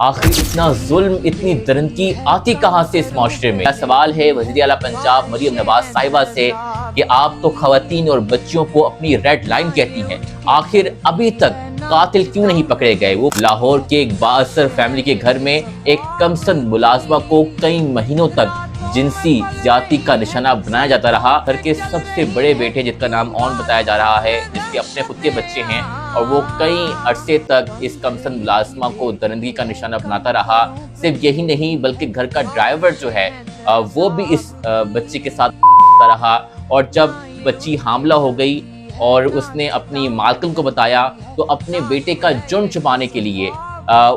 आखिर इतना जुल्म, इतनी दरंदगी आती कहाँ से इस माशरे में? सवाल है वज़ीर आला पंजाब मरियम नवाज साहिबा से कि आप तो खवातीन और बच्चियों को अपनी रेड लाइन कहती हैं, आखिर अभी तक कातिल क्यों नहीं पकड़े गए? वो लाहौर के एक बाअसर फैमिली के घर में एक कमसन मुलाजमा को कई महीनों तक जिनसी ज्यादती का निशाना बनाया जाता रहा। घर के सबसे बड़े बेटे जिसका नाम ऑन बताया जा रहा है, जिसके अपने खुद के बच्चे हैं, और वो कई अरसे तक इस कमसन मुलाजमा को दरंदगी का निशाना बनाता रहा। सिर्फ यही नहीं बल्कि घर का ड्राइवर जो है वो भी इस बच्ची के साथ रहा। और जब बच्ची हामला हो गई और उसने अपनी मालकिन को बताया तो अपने बेटे का जुर्म छुपाने के लिए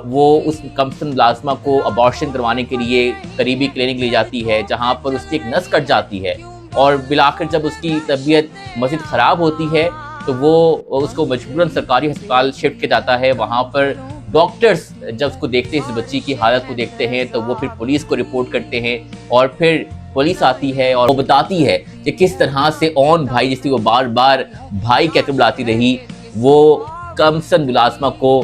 वो उस कमसन मुलाजमा को अबॉर्शन करवाने के लिए करीबी क्लिनिक ले जाती है, जहाँ पर उसकी एक नस कट जाती है। और बिलाखिर जब उसकी तबीयत मज़ीद ख़राब होती है तो वो उसको मजबूरन सरकारी अस्पताल शिफ्ट किया जाता है। वहाँ पर डॉक्टर्स जब उसको देखते हैं, इस बच्ची की हालत को देखते हैं, तो वो फिर पुलिस को रिपोर्ट करते हैं। और फिर पुलिस आती है और वो बताती है कि किस तरह से ऑन भाई, जिससे वो बार बार भाई कहकर बुलाती रही, वो कमसन मुलाजमा को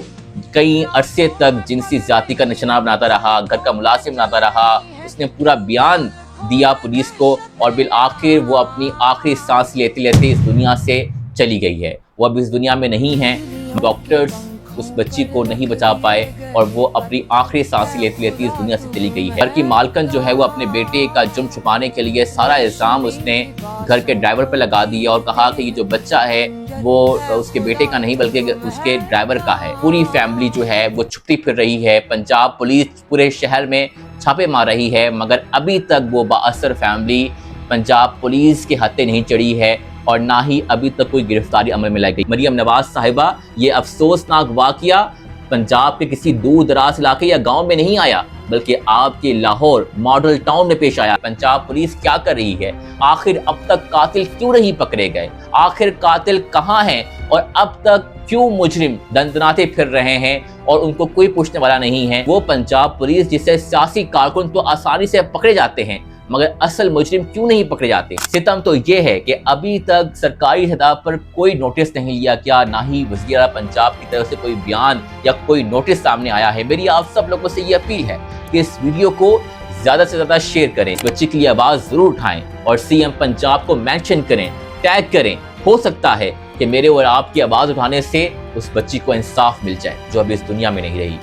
कई अरसे तक जिनसी ज्यादती का निशाना बनाता रहा, घर का मुलाजिम बनाता रहा। उसने पूरा बयान दिया पुलिस को और बिल आखिर वो अपनी आखिरी सांस लेते लेते इस दुनिया से चली गई है। वो अब इस दुनिया में नहीं है। डॉक्टर्स उस बच्ची को नहीं बचा पाए और वो अपनी आखिरी सांसें लेती लेती इस दुनिया से चली गई है। घर की मालकिन जो है वो अपने बेटे का जुर्म छुपाने के लिए सारा इल्ज़ाम उसने घर के ड्राइवर पर लगा दिया और कहा कि ये जो बच्चा है वो उसके बेटे का नहीं बल्कि उसके ड्राइवर का है। पूरी फैमिली जो है वो छुपती फिर रही है। पंजाब पुलिस पूरे शहर में छापे मार रही है, मगर अभी तक वो बाअसर फैमिली पंजाब पुलिस के हत्थे नहीं चढ़ी है और ना ही अभी तक कोई गिरफ्तारी अमल में लाई गई। मरियम नवाज साहिबा, ये अफसोसनाक वाकया पंजाब के किसी दूर दराज इलाके या गांव में नहीं आया, बल्कि आपके लाहौर मॉडल टाउन में पेश आया। पंजाब पुलिस क्या कर रही है? आखिर अब तक कातिल क्यों नहीं पकड़े गए? आखिर कातिल कहां हैं? और अब तक क्यों मुजरिम दंदनाते फिर रहे हैं और उनको कोई पूछने वाला नहीं है? वो पंजाब पुलिस जिससे सियासी कारकुन तो आसानी से पकड़े जाते हैं, मगर असल मुजरिम क्यों नहीं पकड़े जाते? सितम तो ये है कि अभी तक सरकारी सतह पर कोई नोटिस नहीं लिया गया, ना ही वज़ीर आला पंजाब की तरफ से कोई बयान या कोई नोटिस सामने आया है। मेरी आप सब लोगों से ये अपील है कि इस वीडियो को ज़्यादा से ज़्यादा शेयर करें, बच्चे के लिए आवाज़ ज़रूर उठाएं और सीएम पंजाब को मेंशन करें, टैग करें। हो सकता है कि मेरे और आपकी आवाज़ उठाने से उस बच्ची को इंसाफ मिल जाए जो अभी इस दुनिया में नहीं रही।